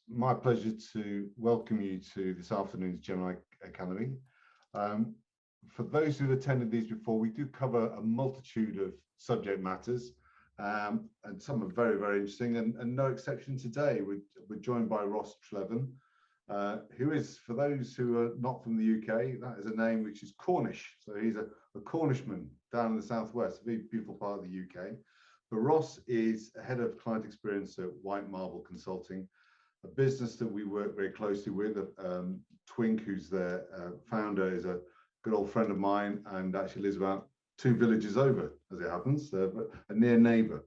my pleasure to welcome you to this afternoon's GemCap Academy. For those who've attended these before, we do cover a multitude of subject matters, and some are very, very interesting, and no exception today. We're joined by Ross Treleaven, who is, for those who are not from the UK, that is a name which is Cornish. So he's a Cornishman down in the southwest, a very beautiful part of the UK. But Ross is head of client experience at White Marble Consulting, a business that we work very closely with. Twink, who's their founder, is a good old friend of mine and actually lives about 2 villages over, as it happens, but a near neighbour.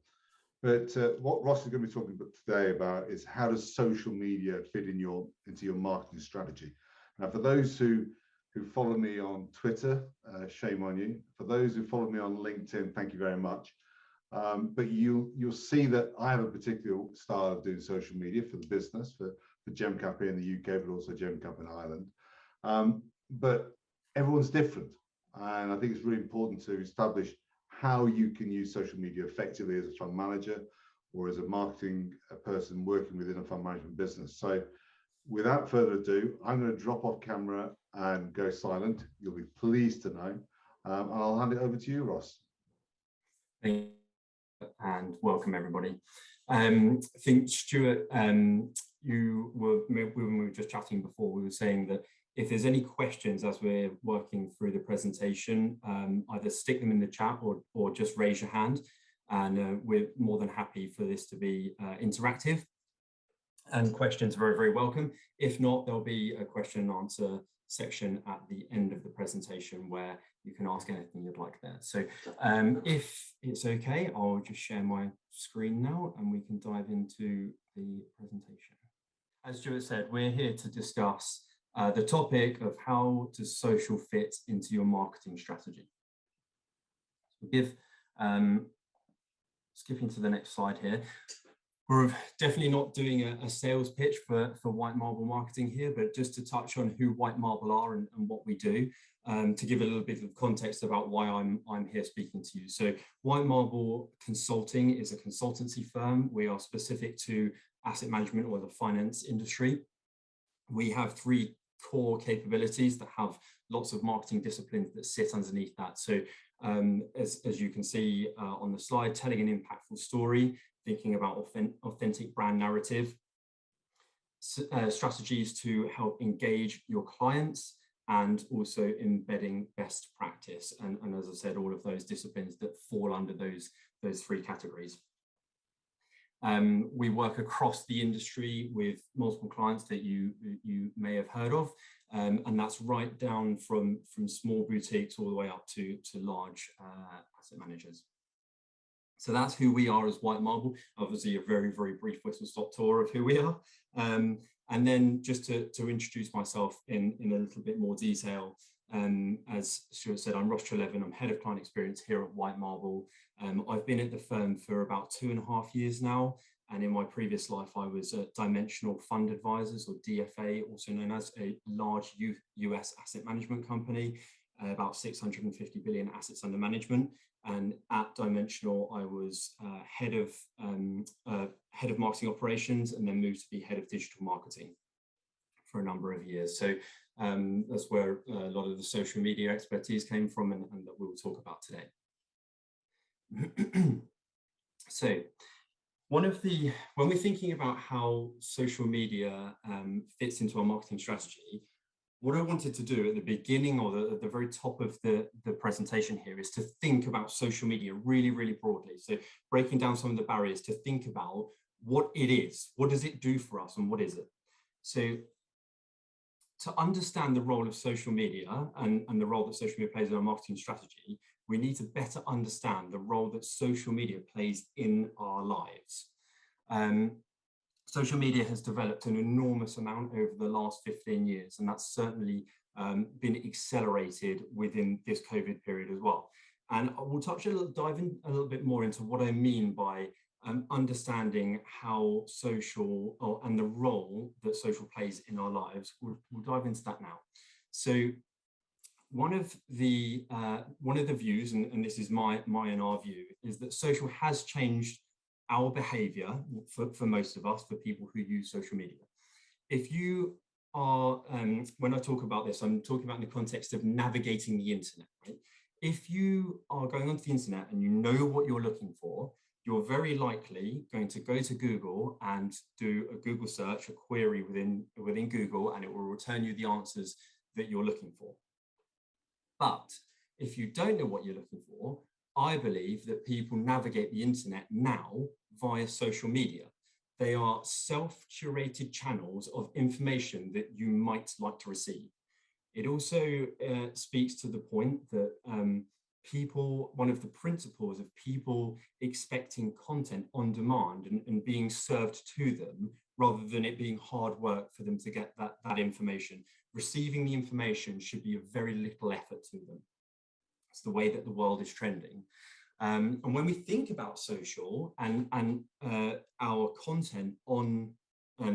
But what Ross is going to be talking about today is how does social media fit into your marketing strategy. Now, for those who follow me on Twitter, shame on you. For those who follow me on LinkedIn, thank you very much. But you'll see that I have a particular style of doing social media for the business, for GemCap here in the UK, but also GemCap in Ireland. But everyone's different. And I think it's really important to establish how you can use social media effectively as a fund manager or as a marketing person working within a fund management business. So without further ado, I'm going to drop off camera and go silent. You'll be pleased to know. And I'll hand it over to you, Ross. Thank you. And welcome everybody. I think Stuart, when we were just chatting before, we were saying that if there's any questions as we're working through the presentation, either stick them in the chat or just raise your hand, and we're more than happy for this to be interactive. And questions are very, very welcome. If not, there'll be a question and answer section at the end of the presentation where you can ask anything you'd like there. So if it's okay, I'll just share my screen now and we can dive into the presentation. As Stuart said, we're here to discuss the topic of how does social fit into your marketing strategy. Skipping to the next slide here. We're definitely not doing a sales pitch for White Marble Marketing here, but just to touch on who White Marble are and what we do, to give a little bit of context about why I'm here speaking to you. So White Marble Consulting is a consultancy firm. We are specific to asset management or the finance industry. We have 3 core capabilities that have lots of marketing disciplines that sit underneath that. So as you can see on the slide, telling an impactful story, thinking about authentic brand narrative, strategies to help engage your clients, and also embedding best practice. And as I said, all of those disciplines that fall under those 3 categories. We work across the industry with multiple clients that you may have heard of, and that's right down from small boutiques all the way up to large asset managers. So that's who we are as White Marble. Obviously a very, very brief whistle-stop tour of who we are. And then just to introduce myself in a little bit more detail, as Stuart said, I'm Ross Treleaven. I'm head of client experience here at White Marble. I've been at the firm for about 2.5 years now. And in my previous life, I was at Dimensional Fund Advisors, or DFA, also known as, a large US asset management company, about 650 billion assets under management. And at Dimensional, I was head of marketing operations, and then moved to be head of digital marketing for a number of years. So that's where a lot of the social media expertise came from, and that we'll talk about today. So when we're thinking about how social media fits into our marketing strategy, what I wanted to do at the beginning, or at the very top of the presentation here, is to think about social media really, really broadly. So breaking down some of the barriers to think about what it is, what does it do for us, and what is it? So to understand the role of social media and the role that social media plays in our marketing strategy, we need to better understand the role that social media plays in our lives. Social media has developed an enormous amount over the last 15 years, and that's certainly been accelerated within this COVID period as well. And we'll dive in a little bit more into what I mean by understanding how social and the role that social plays in our lives. We'll dive into that now. So one of the views, and this is my and our view, is that social has changed our behavior for most of us, for people who use social media. if you are, when I talk about this, I'm talking about in the context of navigating the internet, right? If you are going onto the internet and you know what you're looking for, you're very likely going to go to Google and do a Google search, a query within Google, and it will return you the answers that you're looking for. But if you don't know what you're looking for, I believe that people navigate the internet now via social media. They are self-curated channels of information that you might like to receive. It also speaks to the point that one of the principles of people expecting content on demand and being served to them, rather than it being hard work for them to get that information. Receiving the information should be of very little effort to them. It's the way that the world is trending. And when we think about social and our content on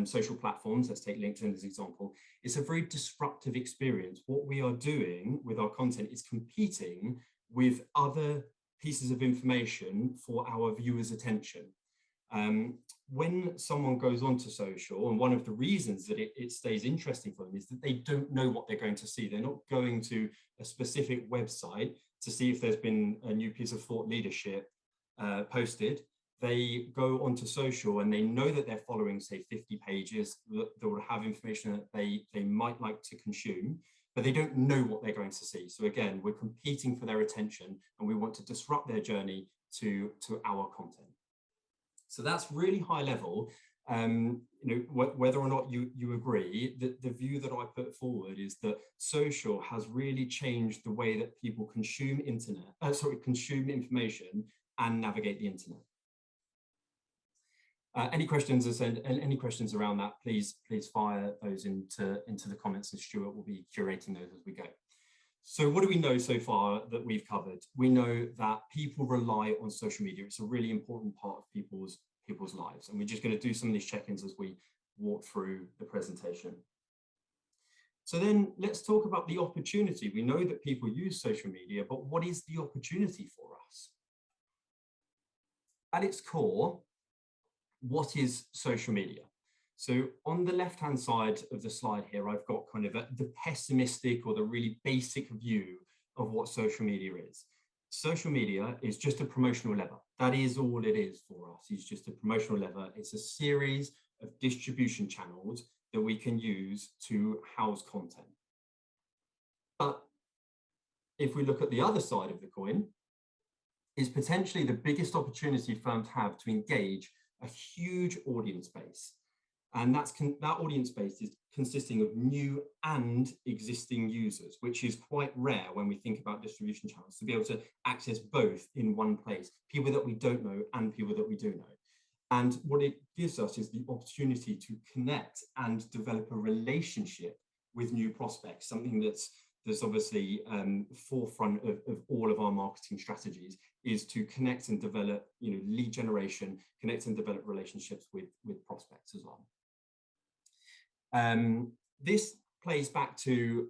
social platforms, let's take LinkedIn as an example, it's a very disruptive experience. What we are doing with our content is competing with other pieces of information for our viewers' attention. When someone goes onto social, and one of the reasons that it stays interesting for them is that they don't know what they're going to see. They're not going to a specific website to see if there's been a new piece of thought leadership posted. They go onto social and they know that they're following, say, 50 pages that will have information that they might like to consume, but they don't know what they're going to see. So again, we're competing for their attention and we want to disrupt their journey to our content. So that's really high level. Whether or not you agree, the view that I put forward is that social has really changed the way that people consume consume information and navigate the internet. Any questions around that, please fire those into the comments, and Stuart will be curating those as we go. So what do we know so far that we've covered? We know that people rely on social media. It's a really important part of people's lives. And we're just going to do some of these check-ins as we walk through the presentation. So then let's talk about the opportunity. We know that people use social media, but what is the opportunity for us? At its core, what is social media? So on the left-hand side of the slide here, I've got kind of the pessimistic or the really basic view of what social media is. Social media is just a promotional lever. That is all it is for us. It's just a promotional lever. It's a series of distribution channels that we can use to house content. But if we look at the other side of the coin, is potentially the biggest opportunity firms have to engage a huge audience base. And that audience base is consisting of new and existing users, which is quite rare when we think about distribution channels, to be able to access both in one place, people that we don't know and people that we do know. And what it gives us is the opportunity to connect and develop a relationship with new prospects, something that's obviously forefront of all of our marketing strategies, is to connect and develop, lead generation, connect and develop relationships with prospects as well. This plays back to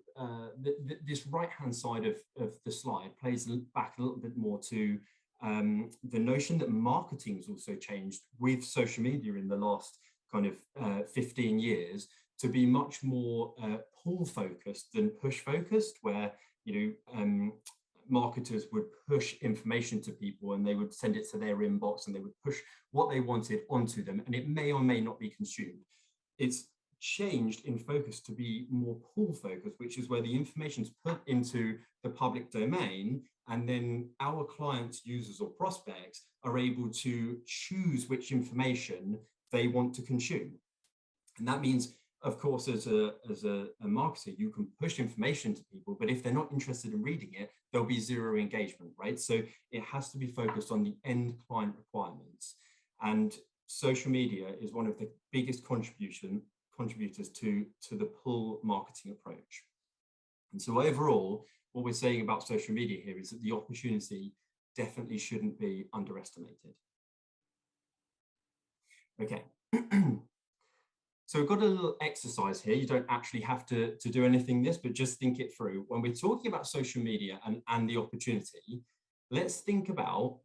this right-hand side of the slide, plays back a little bit more to the notion that marketing has also changed with social media in the last kind of 15 years to be much more pull focused than push focused, where marketers would push information to people and they would send it to their inbox and they would push what they wanted onto them, and it may or may not be consumed. It's changed in focus to be more pull focused, which is where the information is put into the public domain, and then our clients, users or prospects are able to choose which information they want to consume. And that means, of course, as a marketer, you can push information to people, but if they're not interested in reading it, there'll be zero engagement, right? So it has to be focused on the end client requirements. And social media is one of the biggest contributors to the pull marketing approach. And so overall, what we're saying about social media here is that the opportunity definitely shouldn't be underestimated. Okay. So we've got a little exercise here. You don't actually have to do anything this, but just think it through. When we're talking about social media and the opportunity, let's think about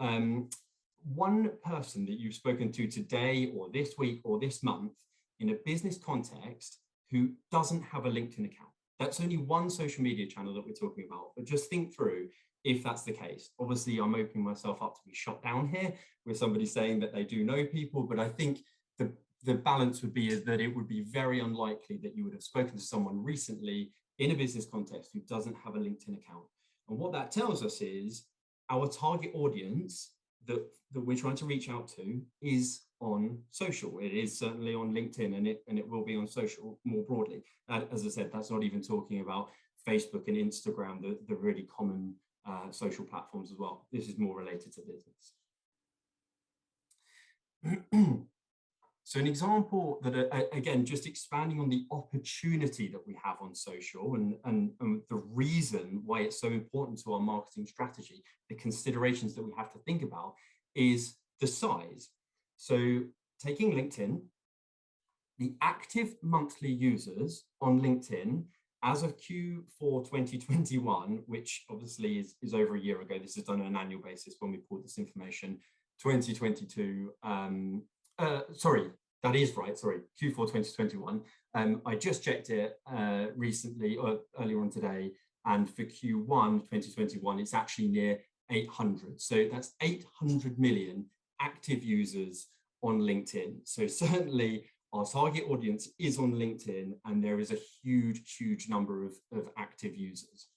one person that you've spoken to today or this week or this month in a business context who doesn't have a LinkedIn account. That's only one social media channel that we're talking about, but just think through if that's the case. Obviously, I'm opening myself up to be shot down here with somebody saying that they do know people, but I think the balance would be is that it would be very unlikely that you would have spoken to someone recently in a business context who doesn't have a LinkedIn account. And what that tells us is our target audience that we're trying to reach out to is on social. It is certainly on LinkedIn, and it will be on social more broadly. And as I said, that's not even talking about Facebook and Instagram, the really common social platforms as well. This is more related to business. So an example that, again, just expanding on the opportunity that we have on social and the reason why it's so important to our marketing strategy, the considerations that we have to think about is the size. So taking LinkedIn, the active monthly users on LinkedIn as of Q4 2021, which obviously is over a year ago, this is done on an annual basis when we pulled this information, 2022, sorry, that is right, sorry, Q4 2021. I just checked it recently, or earlier on today, and for Q1 2021, it's actually near 800. So that's 800 million active users on LinkedIn. So certainly our target audience is on LinkedIn, and there is a huge number of active users.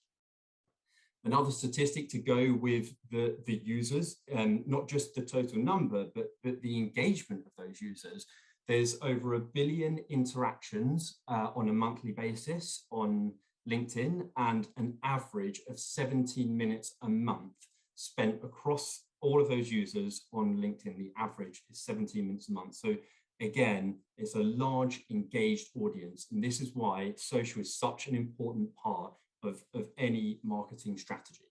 Another statistic to go with the users, not just the total number, but the engagement of those users. There's over 1 billion interactions on a monthly basis on LinkedIn, and an average of 17 minutes a month spent across all of those users on LinkedIn. The average is 17 minutes a month. So again, it's a large engaged audience. And this is why social is such an important part of any marketing strategy.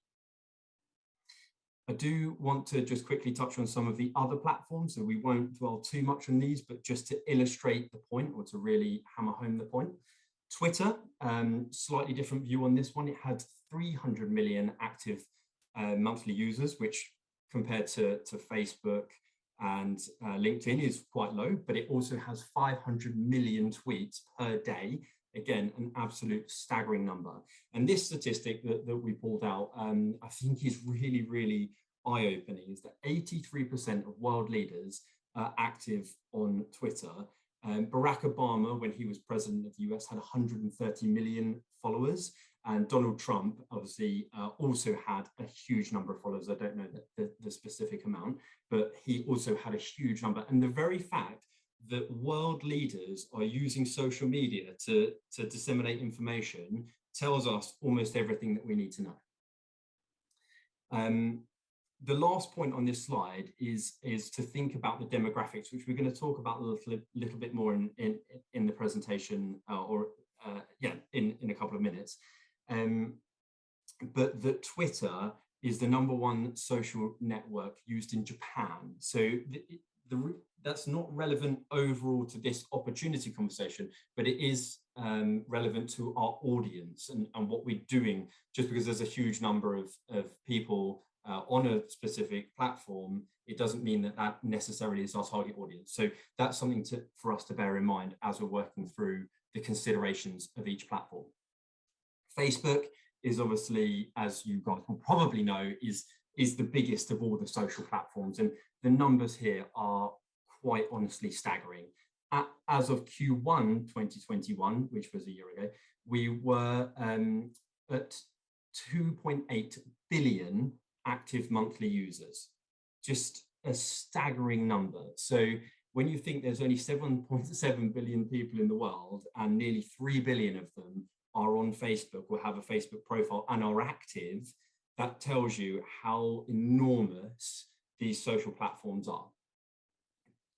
I do want to just quickly touch on some of the other platforms, so we won't dwell too much on these, but just to illustrate the point, or to really hammer home the point. Twitter, slightly different view on this one. It had 300 million active monthly users, which compared to Facebook and LinkedIn is quite low, but it also has 500 million tweets per day. Again, an absolute staggering number. And this statistic that we pulled out, I think is really eye-opening, is that 83% of world leaders are active on Twitter. Barack Obama, when he was president of the US, had 130 million followers. And Donald Trump, obviously, also had a huge number of followers. I don't know the specific amount, but he also had a huge number. And the very fact that world leaders are using social media to disseminate information tells us almost everything that we need to know. The last point on this slide is to think about the demographics, which we're going to talk about a little bit more in the presentation, in a couple of minutes. But that Twitter is the #1 social network used in Japan. So that's not relevant overall to this opportunity conversation, but it is relevant to our audience and what we're doing. Just because there's a huge number of people on a specific platform, it doesn't mean that necessarily is our target audience. So that's something for us to bear in mind as we're working through the considerations of each platform. Facebook is obviously, as you guys will probably know, is the biggest of all the social platforms, and the numbers here are quite honestly staggering. As of Q1 2021, which was a year ago, we were at 2.8 billion active monthly users. Just a staggering number. So when you think there's only 7.7 billion people in the world, and nearly 3 billion of them are on Facebook or have a Facebook profile and are active, that tells you how enormous these social platforms are.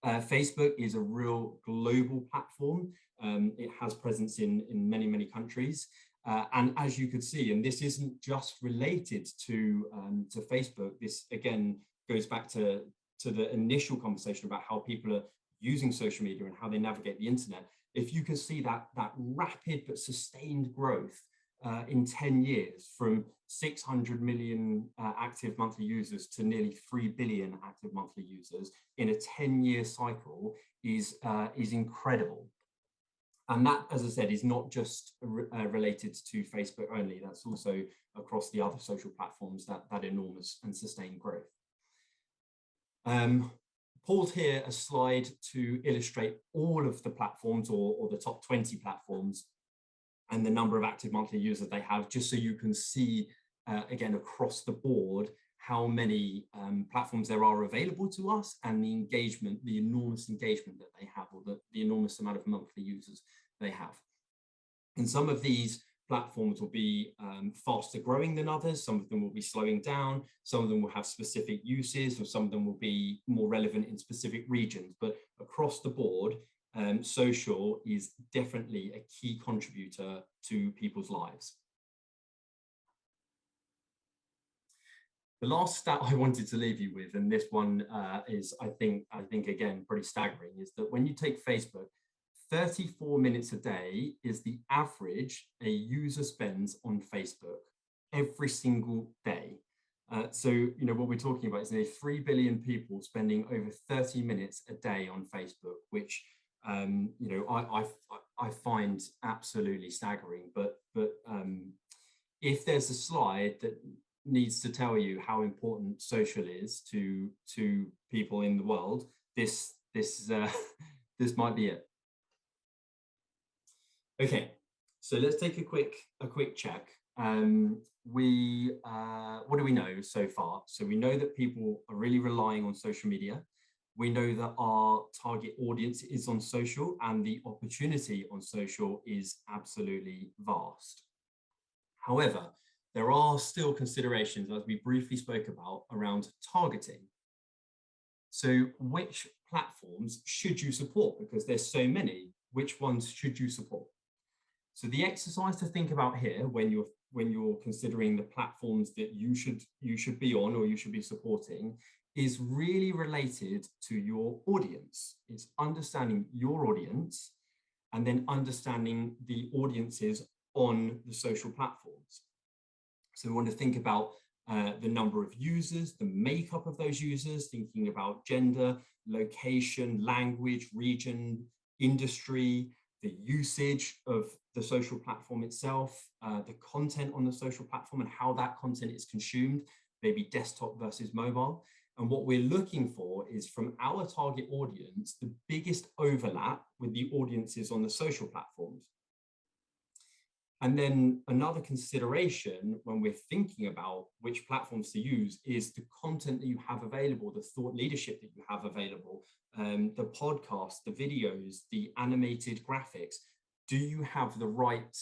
Facebook is a real global platform. It has presence in many countries. And as you could see, and this isn't just related to Facebook, this again goes back to the initial conversation about how people are using social media and how they navigate the internet. If you can see that rapid but sustained growth in 10 years, from 600 million active monthly users to nearly 3 billion active monthly users in a 10-year cycle is incredible. And that, as I said, is not just related to Facebook only. That's also across the other social platforms, that enormous and sustained growth. Pulled here a slide to illustrate all of the platforms, or the top 20 platforms, and the number of active monthly users they have, just so you can see, again, across the board, how many platforms there are available to us, and the engagement, the enormous engagement that they have, or the enormous amount of monthly users they have. And some of these platforms will be faster growing than others. Some of them will be slowing down. Some of them will have specific uses, or some of them will be more relevant in specific regions. But across the board, social is definitely a key contributor to people's lives. The last stat I wanted to leave you with, and this one is, I think again, pretty staggering, is that when you take Facebook, 34 minutes a day is the average a user spends on Facebook every single day. So, you know, what we're talking about is nearly 3 billion people spending over 30 minutes a day on Facebook, which, you know, I find absolutely staggering. But if there's a slide that needs to tell you how important social is to people in the world, this might be it. Okay, so let's take a quick check. What do we know so far? So we know that people are really relying on social media. We know that our target audience is on social, and the opportunity on social is absolutely vast. However, there are still considerations, as we briefly spoke about, around targeting. So which platforms should you support? Because there's so many, which ones should you support? So the exercise to think about here, when you're considering the platforms that you should be on, or you should be supporting, is really related to your audience. It's understanding your audience, and then understanding the audiences on the social platforms. So we want to think about the number of users, the makeup of those users, thinking about gender, location, language, region, industry, the usage of the social platform itself, the content on the social platform and how that content is consumed, maybe desktop versus mobile. And what we're looking for is, from our target audience, the biggest overlap with the audiences on the social platforms. And then another consideration when we're thinking about which platforms to use is the content that you have available, the thought leadership that you have available, the podcasts, the videos, the animated graphics. Do you have the right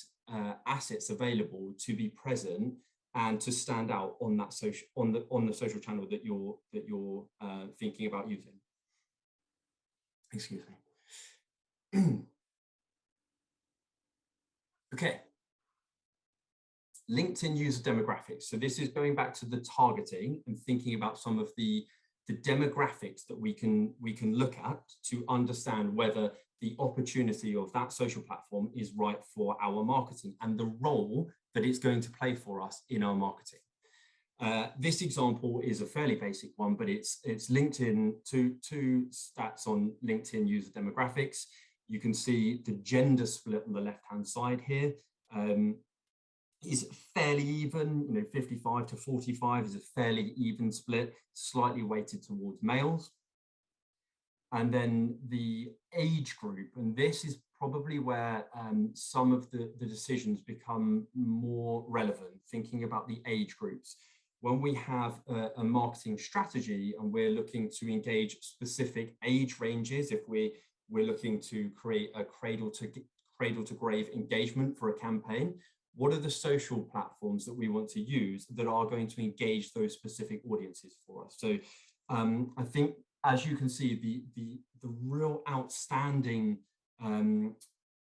assets available to be present and to stand out on that social, on the social channel that you're thinking about using? Excuse me. Okay. LinkedIn user demographics. So this is going back to the targeting and thinking about some of the demographics that we can look at to understand whether the opportunity of that social platform is right for our marketing and the role that it's going to play for us in our marketing. This example is a fairly basic one, but it's LinkedIn, two stats on LinkedIn user demographics. You can see the gender split on the left-hand side here. Is fairly even, you know, 55 to 45 is a fairly even split, slightly weighted towards males. And then the age group, and this is probably where some of the decisions become more relevant, thinking about the age groups. When we have a marketing strategy and we're looking to engage specific age ranges, if we're looking to create a cradle to grave engagement for a campaign, what are the social platforms that we want to use that are going to engage those specific audiences for us? So I think, as you can see, the real outstanding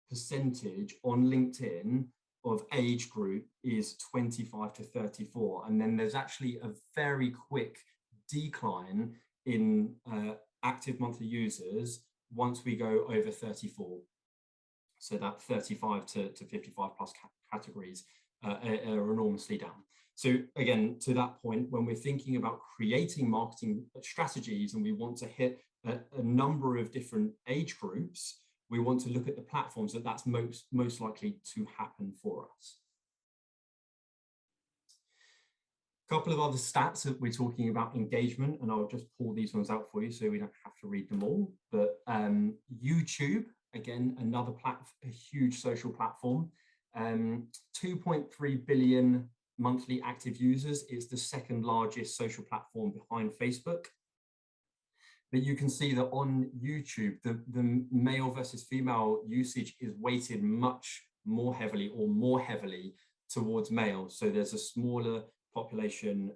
percentage on LinkedIn of age group is 25 to 34. And then there's actually a very quick decline in active monthly users once we go over 34. So that 35 to 55 plus categories are enormously down. So again, to that point, when we're thinking about creating marketing strategies and we want to hit a number of different age groups, we want to look at the platforms that's most likely to happen for us. A couple of other stats that we're talking about engagement, and I'll just pull these ones out for you so we don't have to read them all. But YouTube, again, another a huge social platform, 2.3 billion monthly active users. Is the second largest social platform behind Facebook. But you can see that on YouTube, the male versus female usage is weighted much more heavily towards male. So there's a smaller population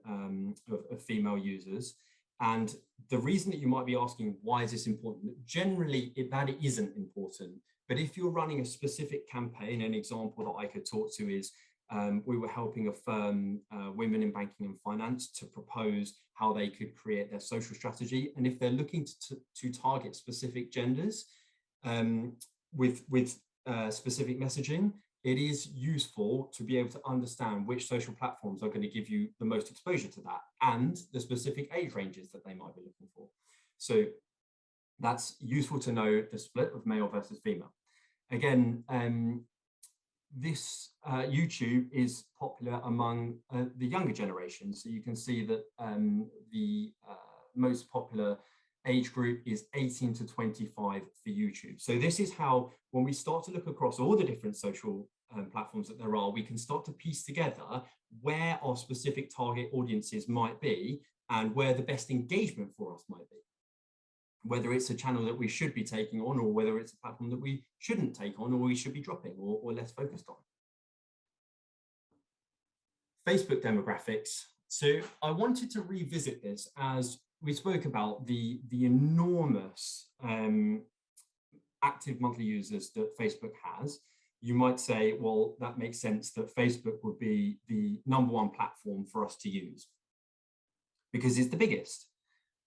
of female users. And the reason that you might be asking, why is this important? Generally, that isn't important. But if you're running a specific campaign, an example that I could talk to is, we were helping a firm, Women in Banking and Finance, to propose how they could create their social strategy. And if they're looking to target specific genders with specific messaging, it is useful to be able to understand which social platforms are going to give you the most exposure to that and the specific age ranges that they might be looking for. So that's useful to know the split of male versus female. Again, this YouTube is popular among the younger generation. So you can see that the most popular age group is 18 to 25 for YouTube. So this is how, when we start to look across all the different social platforms that there are, we can start to piece together where our specific target audiences might be and where the best engagement for us might be. Whether it's a channel that we should be taking on, or whether it's a platform that we shouldn't take on, or we should be dropping or less focused on. Facebook demographics. So I wanted to revisit this as we spoke about the enormous active monthly users that Facebook has. You might say, well, that makes sense that Facebook would be the #1 platform for us to use because it's the biggest.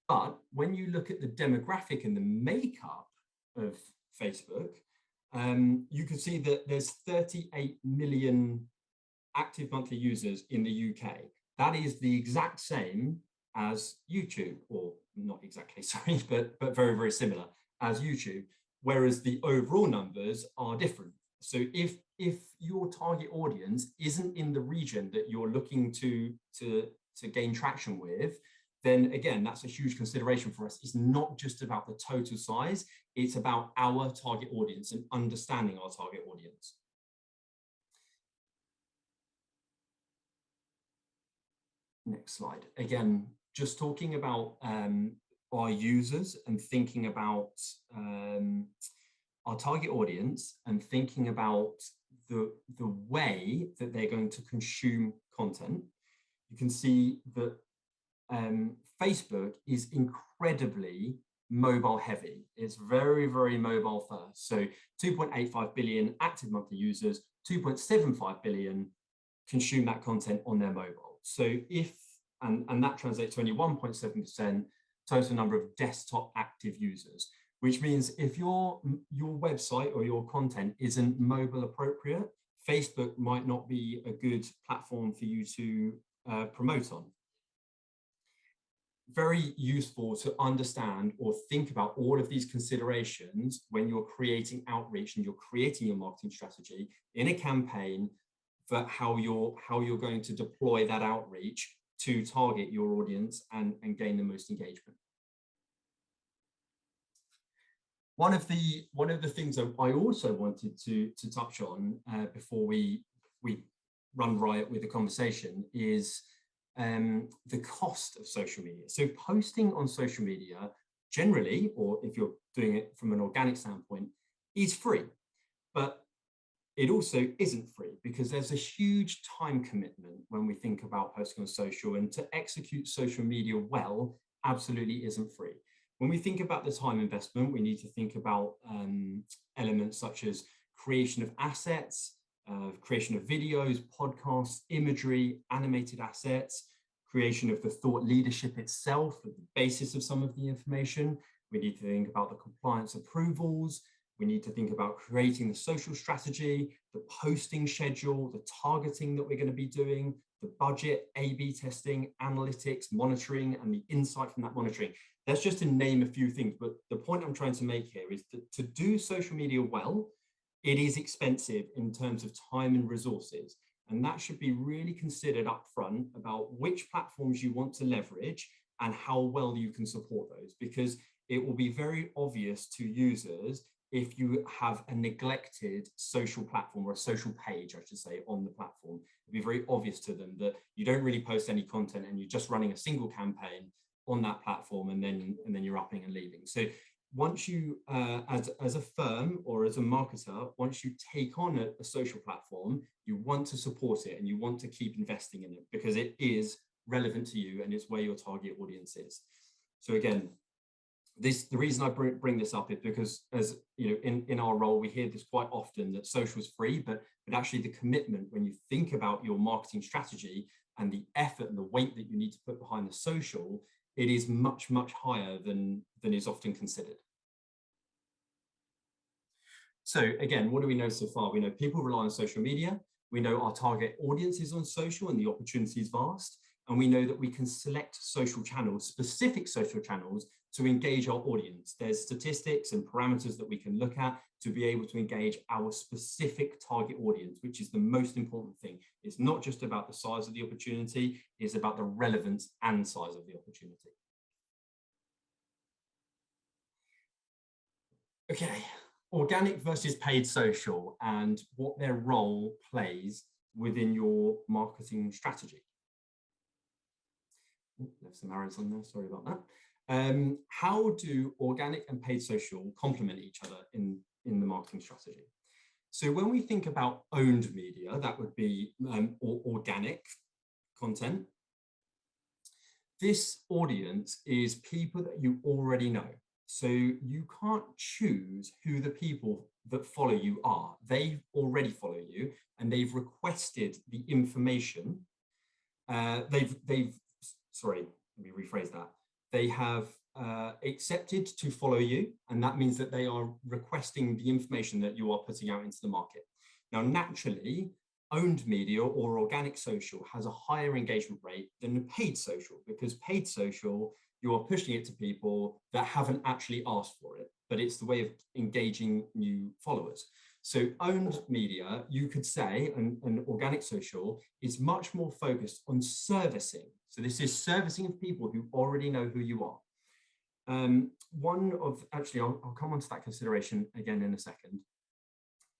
But when you look at the demographic and the makeup of Facebook, you can see that there's 38 million active monthly users in the UK. That is the exact same as YouTube, or not exactly, sorry, but very, very similar as YouTube, whereas the overall numbers are different. So if your target audience isn't in the region that you're looking to gain traction with, then again, that's a huge consideration for us. It's not just about the total size, it's about our target audience and understanding our target audience. Next slide. Again, just talking about our users and thinking about our target audience and thinking about the way that they're going to consume content. You can see that Facebook is incredibly mobile heavy. It's very, very mobile first. So 2.85 billion active monthly users, 2.75 billion consume that content on their mobile. So and that translates to only 1.7% total number of desktop active users, which means if your website or your content isn't mobile appropriate, Facebook might not be a good platform for you to promote on. Very useful to understand or think about all of these considerations when you're creating outreach and you're creating your marketing strategy in a campaign for how you're going to deploy that outreach to target your audience and gain the most engagement. One of the things that I also wanted to touch on before we run riot with the conversation is the cost of social media. So posting on social media generally, or if you're doing it from an organic standpoint, is free, but it also isn't free because there's a huge time commitment when we think about posting on social, and to execute social media well absolutely isn't free. When we think about the time investment, we need to think about elements such as creation of assets, creation of videos, podcasts, imagery, animated assets, creation of the thought leadership itself, the basis of some of the information. We need to think about the compliance approvals. We need to think about creating the social strategy, the posting schedule, the targeting that we're going to be doing, the budget, A/B testing, analytics, monitoring, and the insight from that monitoring. That's just to name a few things, but the point I'm trying to make here is that to do social media well, it is expensive in terms of time and resources. And that should be really considered upfront about which platforms you want to leverage and how well you can support those, because it will be very obvious to users if you have a neglected social platform or a social page, I should say, on the platform. It'll be very obvious to them that you don't really post any content and you're just running a single campaign on that platform, and then you're upping and leaving. So once you, as a firm or as a marketer, once you take on a social platform, you want to support it and you want to keep investing in it because it is relevant to you and it's where your target audience is. So again, the reason I bring this up is because, as you know, in our role, we hear this quite often that social is free, but actually the commitment when you think about your marketing strategy and the effort and the weight that you need to put behind the social, it is much, much higher than is often considered. So again, what do we know so far? We know people rely on social media. We know our target audience is on social and the opportunity is vast. And we know that we can select social channels, specific social channels, to engage our audience. There's statistics and parameters that we can look at to be able to engage our specific target audience, which is the most important thing. It's not just about the size of the opportunity, it's about the relevance and size of the opportunity. Okay, organic versus paid social and what their role plays within your marketing strategy. Left some arrows on there, sorry about that. How do organic and paid social complement each other in the marketing strategy? So when we think about owned media, that would be organic content. This audience is people that you already know. So you can't choose who the people that follow you are. They already follow you and they've requested the information. Sorry, let me rephrase that. They have accepted to follow you, and that means that they are requesting the information that you are putting out into the market. Now, naturally, owned media or organic social has a higher engagement rate than paid social, because paid social, you are pushing it to people that haven't actually asked for it, but it's the way of engaging new followers. So owned media, you could say, and organic social is much more focused on servicing. So this is servicing of people who already know who you are. I'll come on to that consideration again in a second.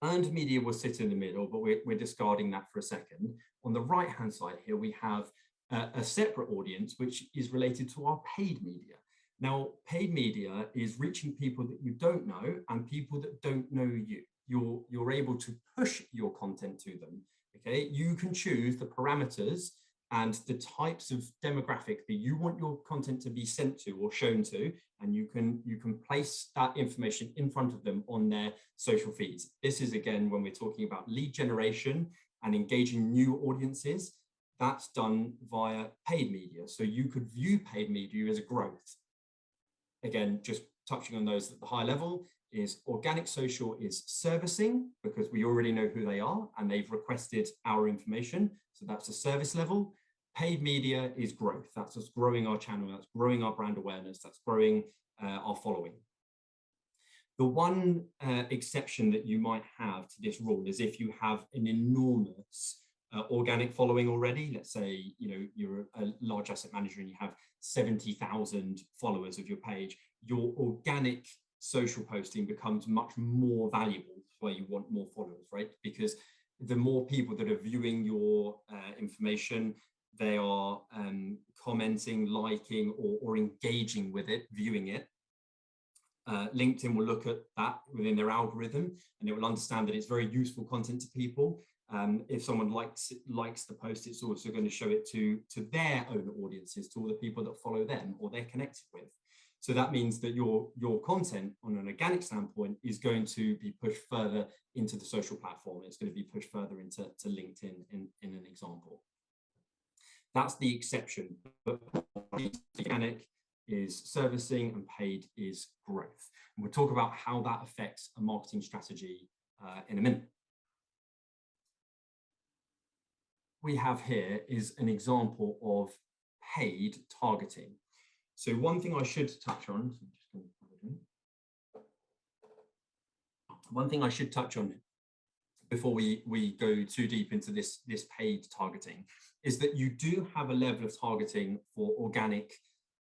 Earned media will sit in the middle, but we're discarding that for a second. On the right-hand side here, we have a separate audience, which is related to our paid media. Now, paid media is reaching people that you don't know and people that don't know you. You're able to push your content to them, okay? You can choose the parameters and the types of demographic that you want your content to be sent to or shown to, and you can place that information in front of them on their social feeds. This is, again, when we're talking about lead generation and engaging new audiences, that's done via paid media. So you could view paid media as a growth. Again, just touching on those at the high level, is organic social is servicing because we already know who they are and they've requested our information. So that's a service level. Paid media is growth. That's us growing our channel. That's growing our brand awareness. That's growing our following. The one exception that you might have to this rule is if you have an enormous organic following already. Let's say you're a large asset manager and you have 70,000 followers of your page. Your organic social posting becomes much more valuable where you want more followers, right? Because the more people that are viewing your information, they are commenting, liking, or engaging with it, viewing it. LinkedIn will look at that within their algorithm and it will understand that it's very useful content to people. If someone likes the post, it's also going to show it to their own audiences, to all the people that follow them or they're connected with. So that means that your content on an organic standpoint is going to be pushed further into the social platform. It's going to be pushed further into LinkedIn in an example. That's the exception, but organic is servicing and paid is growth. And we'll talk about how that affects a marketing strategy in a minute. we have here is an example of paid targeting. So one thing I should touch on, before we go too deep into this paid targeting is that you do have a level of targeting for organic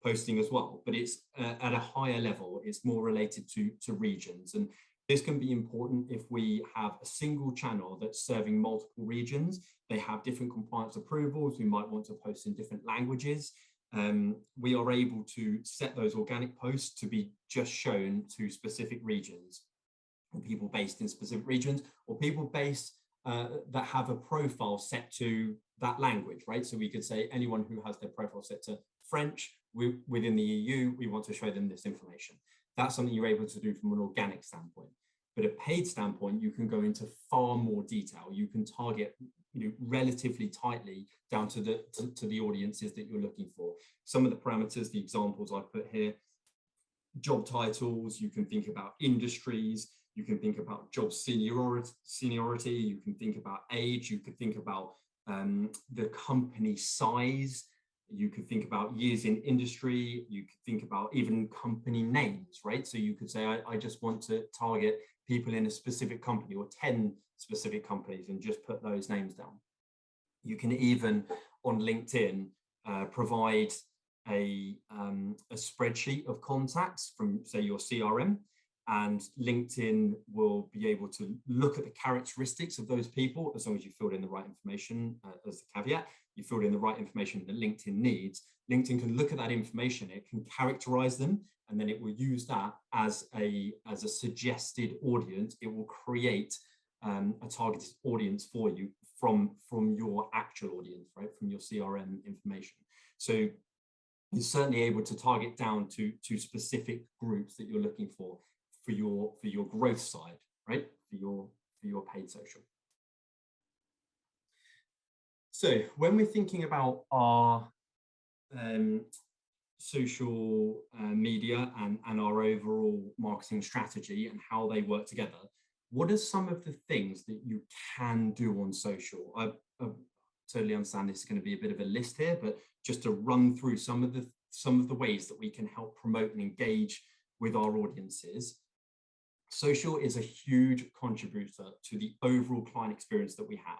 posting as well, but it's at a higher level. It's more related to regions. And this can be important if we have a single channel that's serving multiple regions. They have different compliance approvals. We might want to post in different languages. We are able to set those organic posts to be just shown to specific regions, or people based in specific regions, or people based that have a profile set to that language, right? So we could say anyone who has their profile set to French within the EU, we want to show them this information. That's something you're able to do from an organic standpoint. But a paid standpoint, you can go into far more detail. You can target, relatively tightly down to the audiences that you're looking for. Some of the parameters, the examples I put here, job titles, you can think about industries, you can think about job seniority, you can think about age, you could think about the company size, you could think about years in industry, you could think about even company names, right? So you could say, I just want to target people in a specific company or 10 specific companies and just put those names down. You can even on LinkedIn provide a spreadsheet of contacts from, say, your CRM, and LinkedIn will be able to look at the characteristics of those people, as long as you filled in the right information. As the caveat, you filled in the right information that LinkedIn needs. LinkedIn can look at that information, it can characterize them, and then it will use that as a suggested audience. It will create a targeted audience for you from your actual audience, right, from your CRM information. So you're certainly able to target down to specific groups that you're looking for your growth side, right, for your paid social. So when we're thinking about our social media and our overall marketing strategy and how they work together, what are some of the things that you can do on social? I totally understand this is going to be a bit of a list here, but just to run through some of the ways that we can help promote and engage with our audiences. Social is a huge contributor to the overall client experience that we have.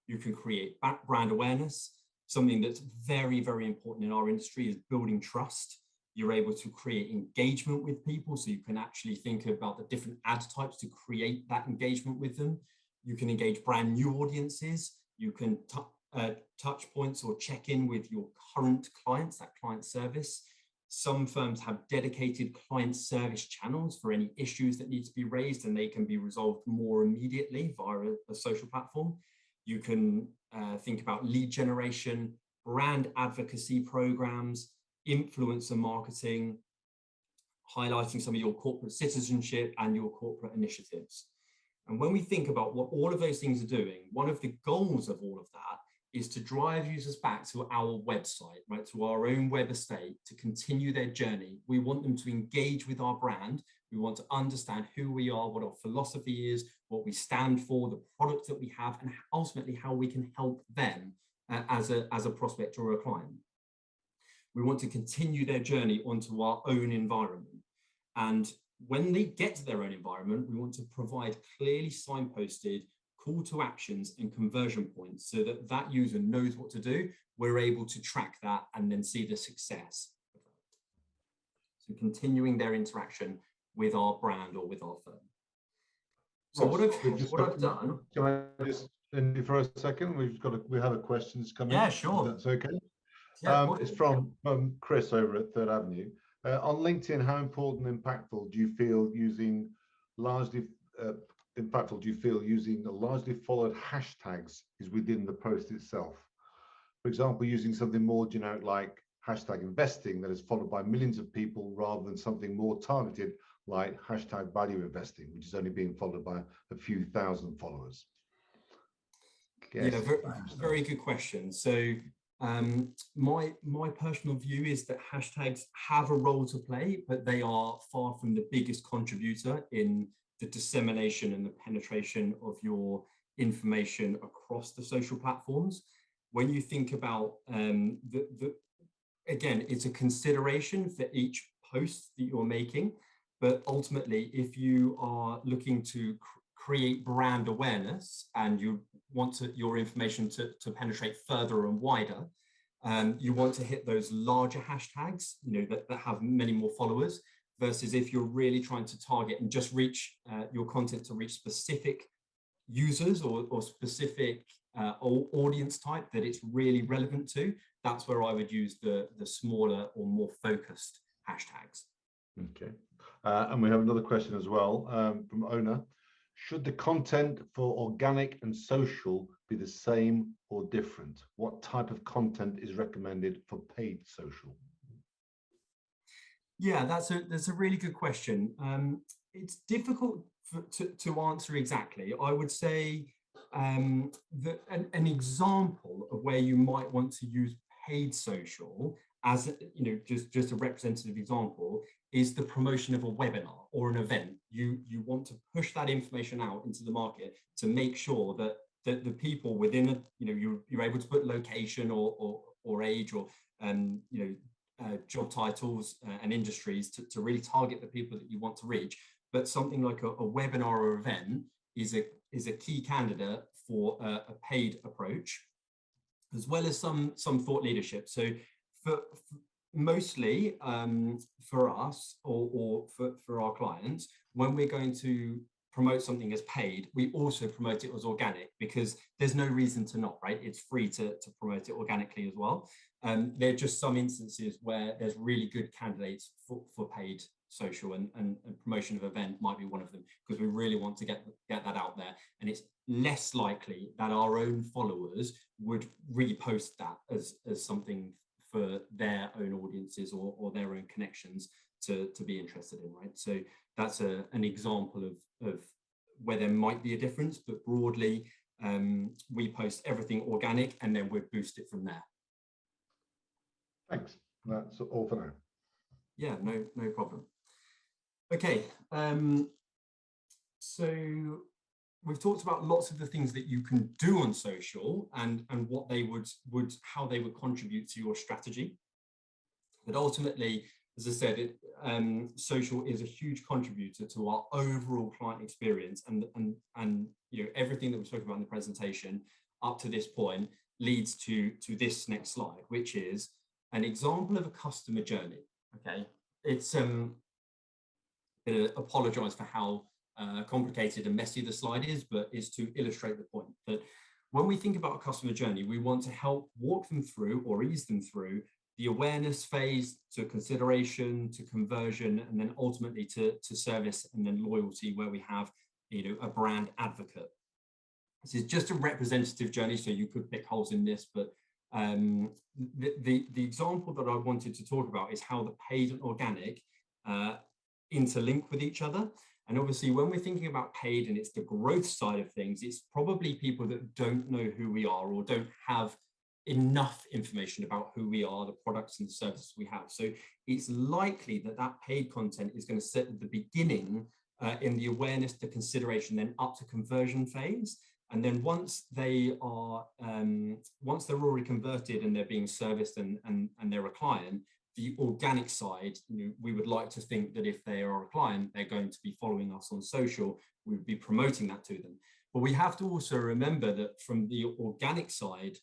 You can create brand awareness. Something that's very, very important in our industry is building trust. You're able to create engagement with people, so you can actually think about the different ad types to create that engagement with them. You can engage brand new audiences. You can touch points or check in with your current clients, that client service. Some firms have dedicated client service channels for any issues that need to be raised, and they can be resolved more immediately via a social platform. You can think about lead generation, brand advocacy programs, influencer marketing, highlighting some of your corporate citizenship and your corporate initiatives. And when we think about what all of those things are doing, one of the goals of all of that is to drive users back to our website, right, to our own web estate, to continue their journey. We want them to engage with our brand. We want to understand who we are, what our philosophy is, what we stand for, the product that we have, and ultimately how we can help them as a prospect or a client. We want to continue their journey onto our own environment. And when they get to their own environment, we want to provide clearly signposted call to actions and conversion points so that that user knows what to do. We're able to track that and then see the success. So continuing their interaction with our brand or with our firm. So what I've done. Can I just end you for a second? We have a question that's coming. Yeah, sure. That's okay. Yeah, it's from Chris over at Third Avenue. On LinkedIn, how important and impactful do you feel using largely using the largely followed hashtags is within the post itself? For example, using something more generic like hashtag investing that is followed by millions of people rather than something more targeted like hashtag value investing, which is only being followed by a few thousand followers. Yeah, very good question. So my personal view is that hashtags have a role to play, but they are far from the biggest contributor in the dissemination and the penetration of your information across the social platforms. when you think about again, it's a consideration for each post that you're making, but ultimately, if you are looking to create brand awareness and you want your information to penetrate further and wider, you want to hit those larger hashtags, that have many more followers, versus if you're really trying to target and just reach your content to reach specific users or specific audience type that it's really relevant to. That's where I would use the smaller or more focused hashtags. Okay. And we have another question as well from Ona. Should the content for organic and social be the same or different? What type of content is recommended for paid social? Yeah, that's a really good question. It's difficult to answer exactly. I would say that an example of where you might want to use paid social as just a representative example is the promotion of a webinar or an event. You want to push that information out into the market to make sure that the people within you're able to put location or age or job titles and industries to really target the people that you want to reach. But something like a webinar or event is a key candidate for a paid approach, as well as some thought leadership. So for mostly for us or for our clients, when we're going to promote something as paid, we also promote it as organic, because there's no reason to not, right? It's free to promote it organically as well. There are just some instances where there's really good candidates for paid social, and promotion of event might be one of them, because we really want to get that out there. And it's less likely that our own followers would repost that as something for their own audiences or their own connections to be interested in, right? So that's an example of where there might be a difference, but broadly, we post everything organic and then we boost it from there. Thanks. That's all for now. Yeah, no problem. Okay, so we've talked about lots of the things that you can do on social and what they how they would contribute to your strategy. But ultimately, as I said, social is a huge contributor to our overall client experience, and everything that we spoke about in the presentation up to this point leads to this next slide, which is an example of a customer journey. Okay, it's apologize for how complicated and messy the slide is, but is to illustrate the point that when we think about a customer journey, we want to help walk them through or ease them through the awareness phase to consideration to conversion, and then ultimately to service and then loyalty, where we have a brand advocate. This is just a representative journey, so you could pick holes in this, but the example that I wanted to talk about is how the paid and organic interlink with each other. And obviously, when we're thinking about paid and it's the growth side of things, it's probably people that don't know who we are or don't have enough information about who we are, the products and the services we have. So it's likely that paid content is going to sit at the beginning in the awareness to consideration, then up to conversion phase. And then once they're already converted and they're being serviced and they're a client, the organic side, we would like to think that if they are a client, they're going to be following us on social, we would be promoting that to them. But we have to also remember that from the organic side,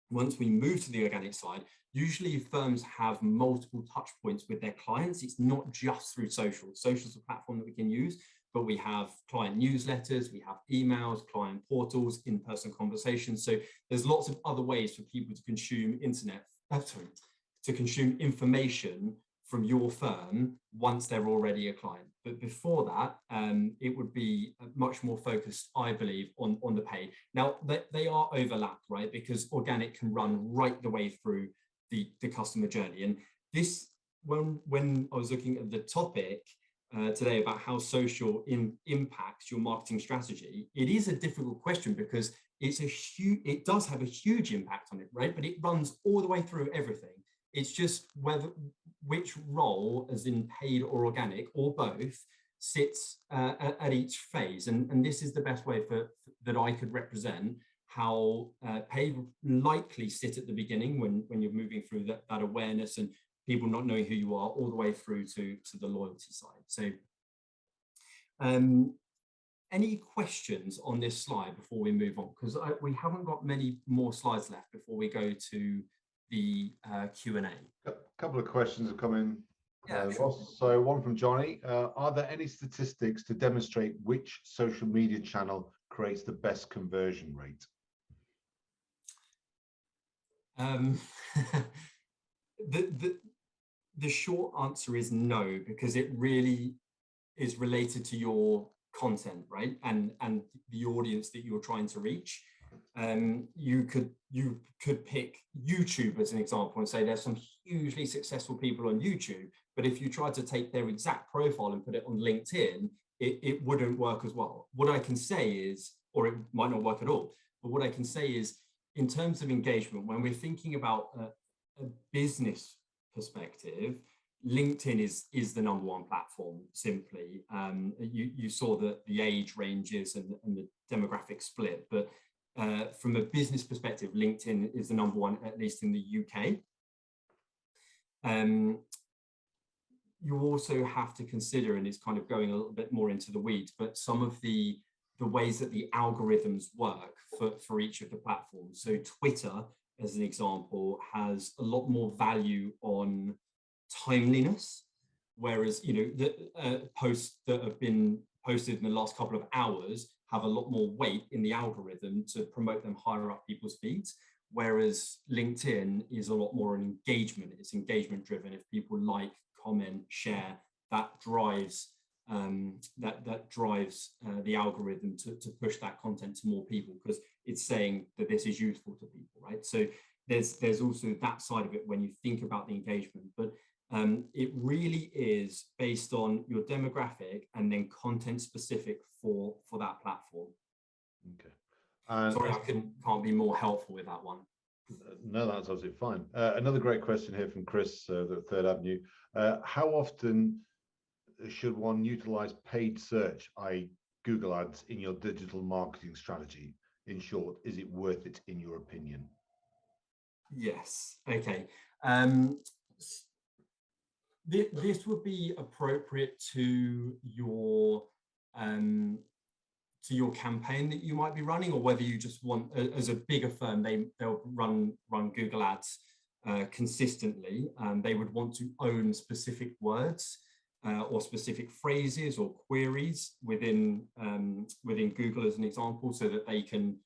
once we move to the organic side, usually firms have multiple touch points with their clients. It's not just through social. Social is a platform that we can use, but we have client newsletters, we have emails, client portals, in-person conversations. So there's lots of other ways for people to consume to consume information from your firm once they're already a client. But before that, it would be much more focused, I believe, on the paid. Now, they are overlapped, right? Because organic can run right the way through the customer journey. And this, when I was looking at the topic today about how social impacts your marketing strategy, it is a difficult question because it does have a huge impact on it, right? But it runs all the way through everything. It's just which role, as in paid or organic or both, sits at each phase. And this is the best way that I could represent how paid will likely sit at the beginning when you're moving through that awareness and people not knowing who you are, all the way through to the loyalty side. So any questions on this slide before we move on? Because we haven't got many more slides left before we go to the Q&A. A couple of questions have come in. Yeah, Ross. So one from Johnny. Are there any statistics to demonstrate which social media channel creates the best conversion rate? The short answer is no, because it really is related to your content, right? And the audience that you're trying to reach. You could pick YouTube as an example and say there's some hugely successful people on YouTube, but if you tried to take their exact profile and put it on LinkedIn, it wouldn't work as well. What I can say is, or it might not work at all, but what I can say is, in terms of engagement, when we're thinking about a business perspective, LinkedIn is the number one platform, simply. You saw the age ranges and the demographic split, but from a business perspective, LinkedIn is the number one, at least in the UK. You also have to consider, and it's kind of going a little bit more into the weeds, but some of the ways that the algorithms work for each of the platforms. So Twitter, as an example, has a lot more value on timeliness, whereas the posts that have been posted in the last couple of hours have a lot more weight in the algorithm to promote them higher up people's feeds, whereas LinkedIn is a lot more an engagement. It's engagement driven. If people like, comment, share, that drives the algorithm to push that content to more people, because it's saying that this is useful to people, right? So there's also that side of it when you think about the engagement, but it really is based on your demographic and then content specific for that platform. Okay. Sorry, I can't be more helpful with that one. No, that's absolutely fine. Another great question here from Chris, the Third Avenue. How often should one utilize paid search, i.e. Google Ads, in your digital marketing strategy? In short, is it worth it in your opinion? Yes. Okay. This would be appropriate to your campaign that you might be running, or whether you just want, as a bigger firm, they'll run Google Ads consistently. They would want to own specific words or specific phrases or queries within Google, as an example, so that they can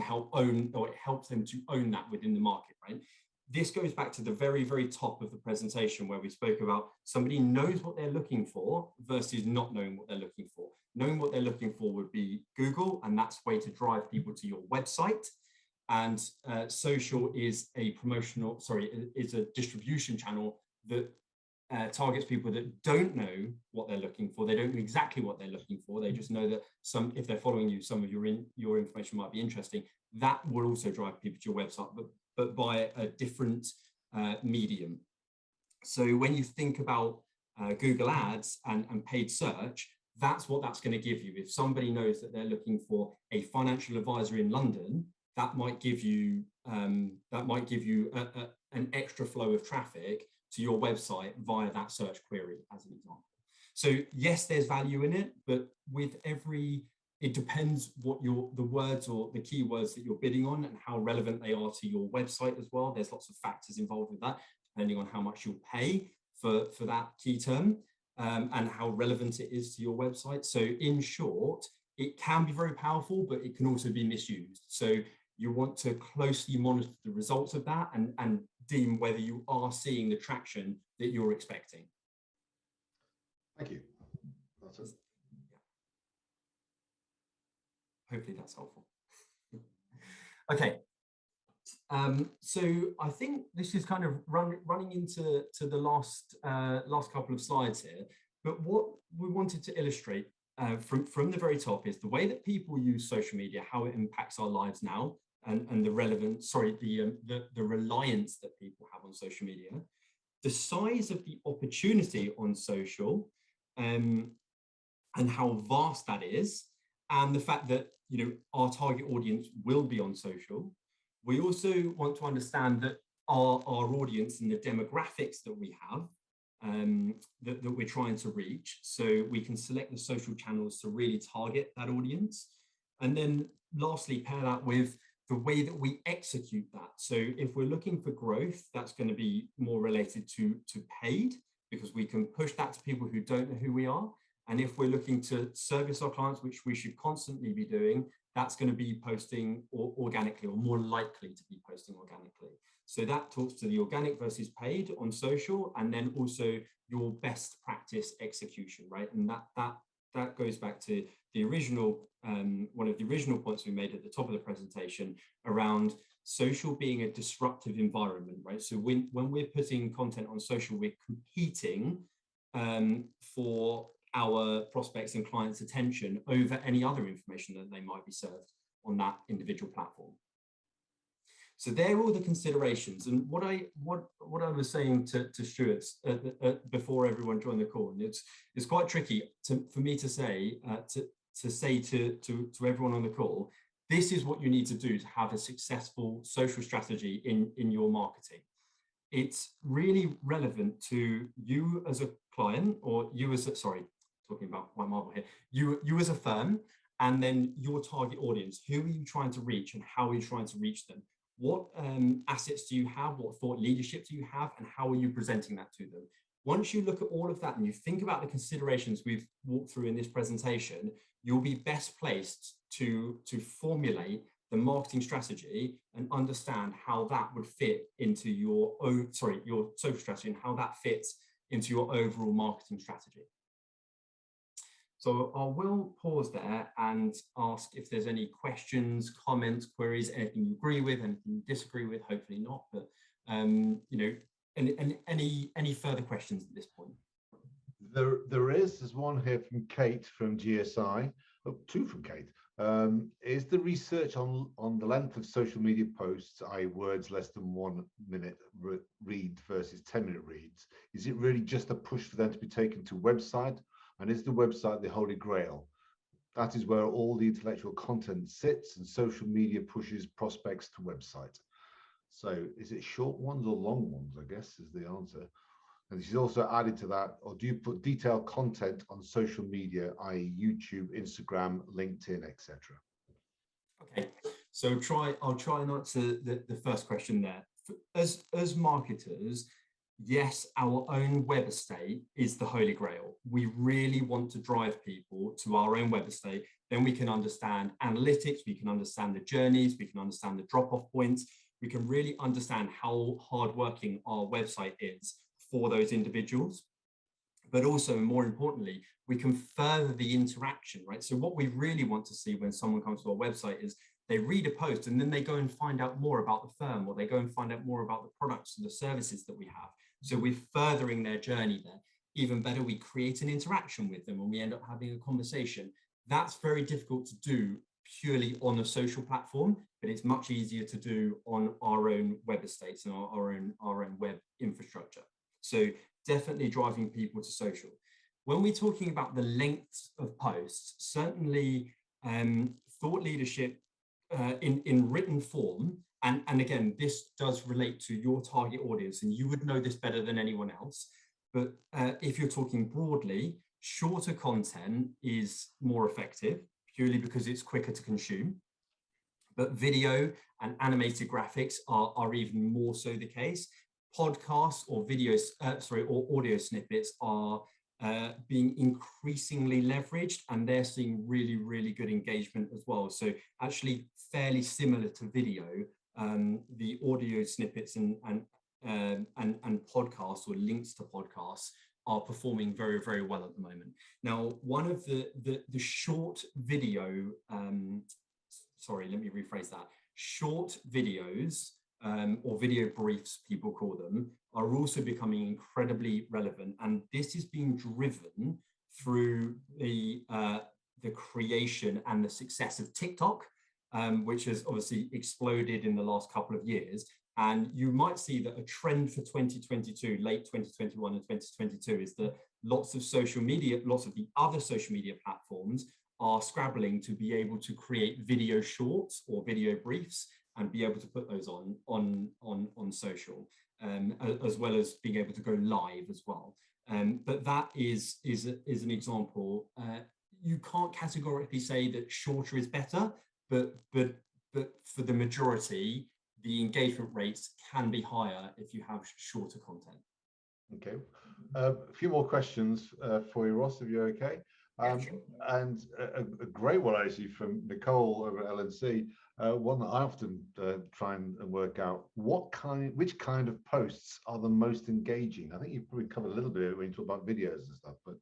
help own, or it helps them to own that within the market, right? This goes back to the very, very top of the presentation, where we spoke about somebody knows what they're looking for versus not knowing what they're looking for. Knowing what they're looking for would be Google, and that's a way to drive people to your website. And social is a is a distribution channel that targets people that don't know what they're looking for. They don't know exactly what they're looking for. They just know that if they're following you, some of your information might be interesting. That will also drive people to your website, but by a different medium. So when you think about Google Ads and paid search, that's what that's going to give you. If somebody knows that they're looking for a financial advisor in London, that might give you an extra flow of traffic to your website via that search query, as an example. So yes, there's value in it, but it depends what the words or the keywords that you're bidding on and how relevant they are to your website as well. There's lots of factors involved with that, depending on how much you'll pay for that key term and how relevant it is to your website. So in short, it can be very powerful, but it can also be misused. So you want to closely monitor the results of that and deem whether you are seeing the traction that you're expecting. Thank you. That's it. Hopefully that's helpful. Okay. So I think this is kind of running into the last couple of slides here. But what we wanted to illustrate from the very top is the way that people use social media, how it impacts our lives now, and the reliance that people have on social media, the size of the opportunity on social, and how vast that is, and the fact that, our target audience will be on social. We also want to understand that our audience and the demographics that we have, that we're trying to reach, so we can select the social channels to really target that audience. And then lastly, pair that with the way that we execute that. So if we're looking for growth, that's going to be more related to paid, because we can push that to people who don't know who we are. And if we're looking to service our clients, which we should constantly be doing, that's going to be posting organically, or more likely to be posting organically. So that talks to the organic versus paid on social, and then also your best practice execution, right? And that goes back to the original, one of the original points we made at the top of the presentation around social being a disruptive environment, right? So when we're putting content on social, we're competing for our prospects and clients' attention over any other information that they might be served on that individual platform. So they're all the considerations. And what I was saying to Stuart before everyone joined the call, and it's quite tricky for me to say to everyone on the call, this is what you need to do to have a successful social strategy in your marketing. It's really relevant to you as a client, or you as talking about White Marble here, you as a firm, and then your target audience. Who are you trying to reach, and how are you trying to reach them? What assets do you have? What thought leadership do you have? And how are you presenting that to them? Once you look at all of that and you think about the considerations we've walked through in this presentation, you'll be best placed to formulate the marketing strategy and understand how that would fit into your social strategy, and how that fits into your overall marketing strategy. So I will pause there and ask if there's any questions, comments, queries, anything you agree with, anything you disagree with. Hopefully not, but any further questions at this point? There's one here from Kate from GSI. Oh, two from Kate. Is the research on the length of social media posts, i.e. words less than 1 minute read versus 10-minute reads, is it really just a push for them to be taken to website? And is the website the holy grail? That is where all the intellectual content sits, and social media pushes prospects to website. So is it short ones or long ones, I guess, is the answer. And she's also added to that, or do you put detailed content on social media, i.e. YouTube, Instagram, LinkedIn, etc.? Okay, so I'll try and answer the first question there. As marketers, yes, our own web estate is the holy grail. We really want to drive people to our own web estate. Then we can understand analytics, we can understand the journeys, we can understand the drop-off points, we can really understand how hardworking our website is for those individuals. But also, more importantly, we can further the interaction, right? So what we really want to see when someone comes to our website is they read a post and then they go and find out more about the firm, or they go and find out more about the products and the services that we have. So we're furthering their journey there. Even better, we create an interaction with them and we end up having a conversation. That's very difficult to do purely on a social platform, but it's much easier to do on our own web estates and our own web infrastructure. So definitely driving people to social. When we're talking about the length of posts, certainly thought leadership in written form, and again, this does relate to your target audience, and you would know this better than anyone else. But if you're talking broadly, shorter content is more effective, purely because it's quicker to consume. But video and animated graphics are even more so the case. Podcasts or videos, or audio snippets are being increasingly leveraged, and they're seeing really, really good engagement as well. So actually fairly similar to video, the audio snippets and podcasts, or links to podcasts, are performing very, very well at the moment. Now, one of the short video, let me rephrase that. Short videos, or video briefs, people call them, are also becoming incredibly relevant. And this is being driven through the creation and the success of TikTok, which has obviously exploded in the last couple of years. And you might see that a trend for 2022, late 2021 and 2022, is that lots of the other social media platforms are scrabbling to be able to create video shorts or video briefs and be able to put those on social, as well as being able to go live as well. But that is an example. You can't categorically say that shorter is better, but for the majority, the engagement rates can be higher if you have shorter content. Okay, a few more questions for you, Ross, if you're okay. Sure. And a great one actually from Nicole over at LNC, one that I often try and work out, which kind of posts are the most engaging? I think you probably covered a little bit when you talk about videos and stuff, but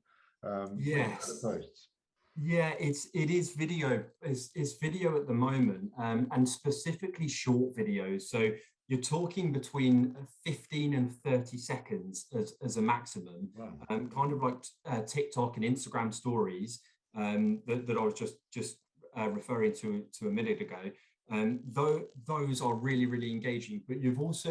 Yes. which kind of posts? Yeah, it is video. It's video at the moment, and specifically short videos. So you're talking between 15 and 30 seconds as a maximum. Wow. Kind of like TikTok and Instagram stories that I was just referring to a minute ago. Though those are really engaging, but you'll also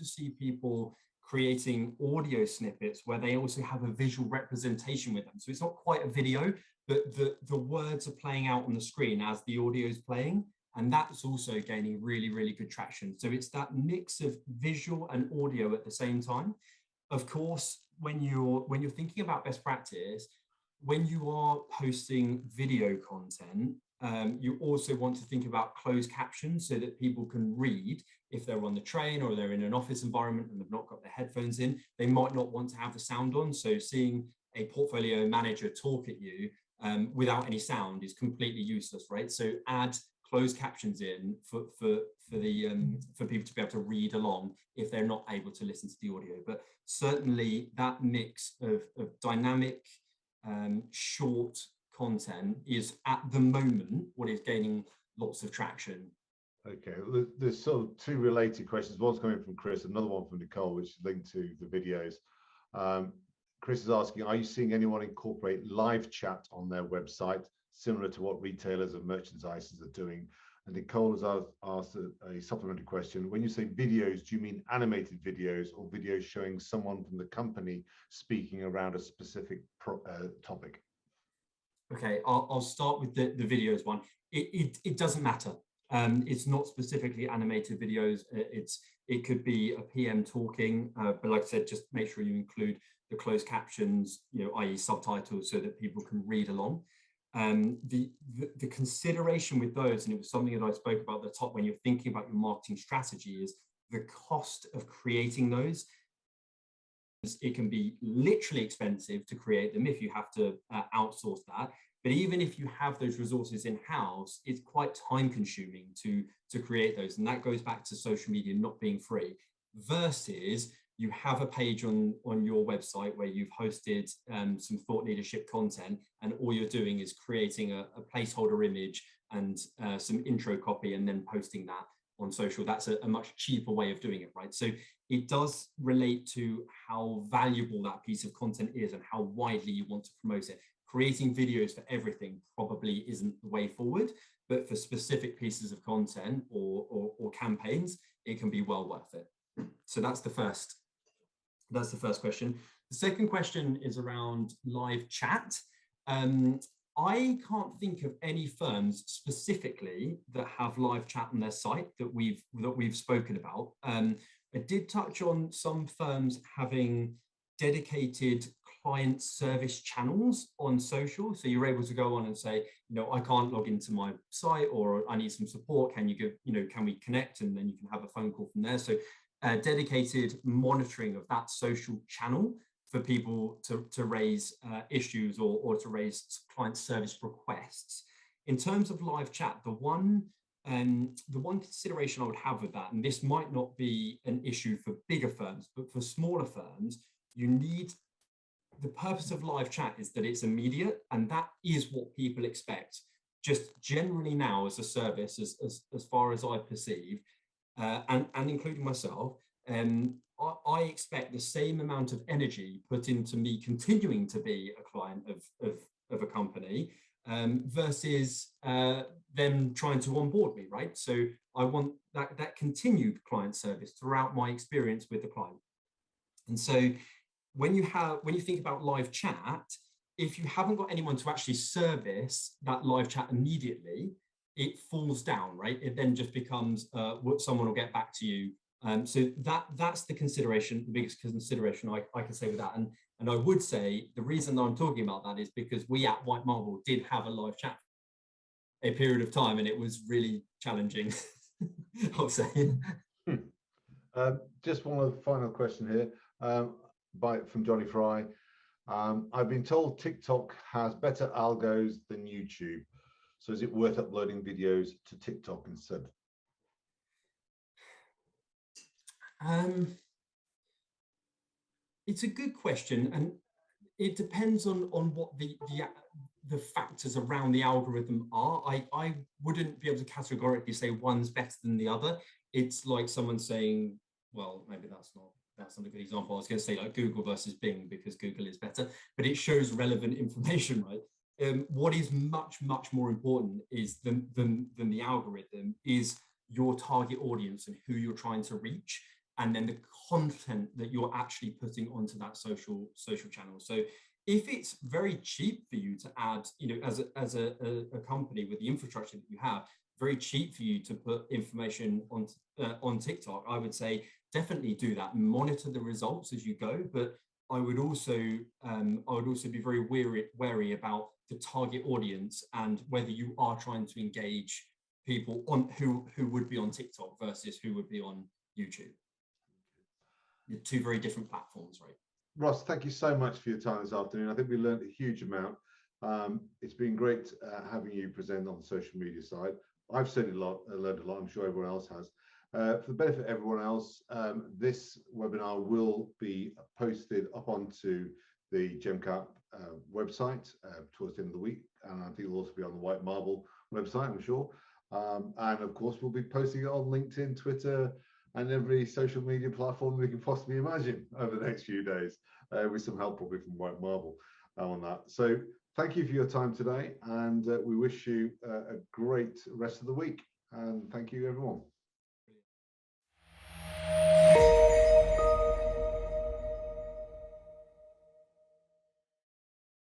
see people creating audio snippets where they also have a visual representation with them. So it's not quite a video, but the words are playing out on the screen as the audio is playing, and that's also gaining really good traction. So it's that mix of visual and audio at the same time. Of course, when you're thinking about best practice, when you are posting video content, you also want to think about closed captions so that people can read. If they're on the train or they're in an office environment and they've not got their headphones in, they might not want to have the sound on. So seeing a portfolio manager talk at you without any sound is completely useless, right? So add closed captions in for people to be able to read along if they're not able to listen to the audio. But certainly that mix of dynamic, short content is at the moment what is gaining lots of traction. Okay, there's sort of two related questions. One's coming from Chris, another one from Nicole, which is linked to the videos. Chris is asking, are you seeing anyone incorporate live chat on their website, similar to what retailers and merchandisers are doing? And Nicole has asked a supplementary question. When you say videos, do you mean animated videos or videos showing someone from the company speaking around a specific topic? Okay, I'll start with the videos one. It doesn't matter. It's not specifically animated videos. It could be a PM talking, but like I said, just make sure you include the closed captions, i.e. subtitles, so that people can read along. The consideration with those, and it was something that I spoke about at the top when you're thinking about your marketing strategy, is the cost of creating those. It can be literally expensive to create them if you have to outsource that. But even if you have those resources in-house, it's quite time consuming to create those. And that goes back to social media not being free, versus you have a page on your website where you've hosted some thought leadership content, and all you're doing is creating a placeholder image and some intro copy and then posting that on social. That's a much cheaper way of doing it, right? So it does relate to how valuable that piece of content is and how widely you want to promote it. Creating videos for everything probably isn't the way forward, but for specific pieces of content or campaigns, it can be well worth it. So that's the first question. The second question is around live chat. I can't think of any firms specifically that have live chat on their site that we've spoken about. I did touch on some firms having dedicated client service channels on social. So you're able to go on and say, I can't log into my site, or I need some support. Can you give, can we connect? And then you can have a phone call from there. So dedicated monitoring of that social channel for people to raise issues or to raise client service requests. In terms of live chat, the one consideration I would have with that, and this might not be an issue for bigger firms, but for smaller firms, the purpose of live chat is that it's immediate, and that is what people expect. Just generally now as a service, as far as I perceive, and including myself, I expect the same amount of energy put into me continuing to be a client of a company versus them trying to onboard me, right? So I want that continued client service throughout my experience with the client. And so when you think about live chat, if you haven't got anyone to actually service that live chat immediately, it falls down, right? It then just becomes what someone will get back to you. So that's the consideration, the biggest consideration I can say with that. And I would say the reason that I'm talking about that is because we at White Marble did have a live chat a period of time, and it was really challenging, I'll say. Just one final question here from Johnny Fry. I've been told TikTok has better algos than YouTube. So is it worth uploading videos to TikTok instead? It's a good question, and it depends on what the factors around the algorithm are. I wouldn't be able to categorically say one's better than the other. It's like someone saying, well, maybe that's not a good example. I was going to say like Google versus Bing, because Google is better, but it shows relevant information, right? What is much more important is than the algorithm is your target audience and who you're trying to reach, and then the content that you're actually putting onto that social channel. So if it's very cheap for you to add, as a company with the infrastructure that you have, very cheap for you to put information on TikTok, I would say definitely do that. Monitor the results as you go, but I would also be very wary about the target audience and whether you are trying to engage people on who would be on TikTok versus who would be on YouTube. You're two very different platforms, right? Ross, thank you so much for your time this afternoon. I think we learned a huge amount. It's been great having you present on the social media side. I've certainly learned a lot. I'm sure everyone else has. For the benefit of everyone else, this webinar will be posted up onto the GemCap website towards the end of the week, and I think it'll also be on the White Marble website, I'm sure. And of course, we'll be posting it on LinkedIn, Twitter, and every social media platform we can possibly imagine over the next few days, with some help probably from White Marble on that. So thank you for your time today, and we wish you a great rest of the week. And thank you, everyone.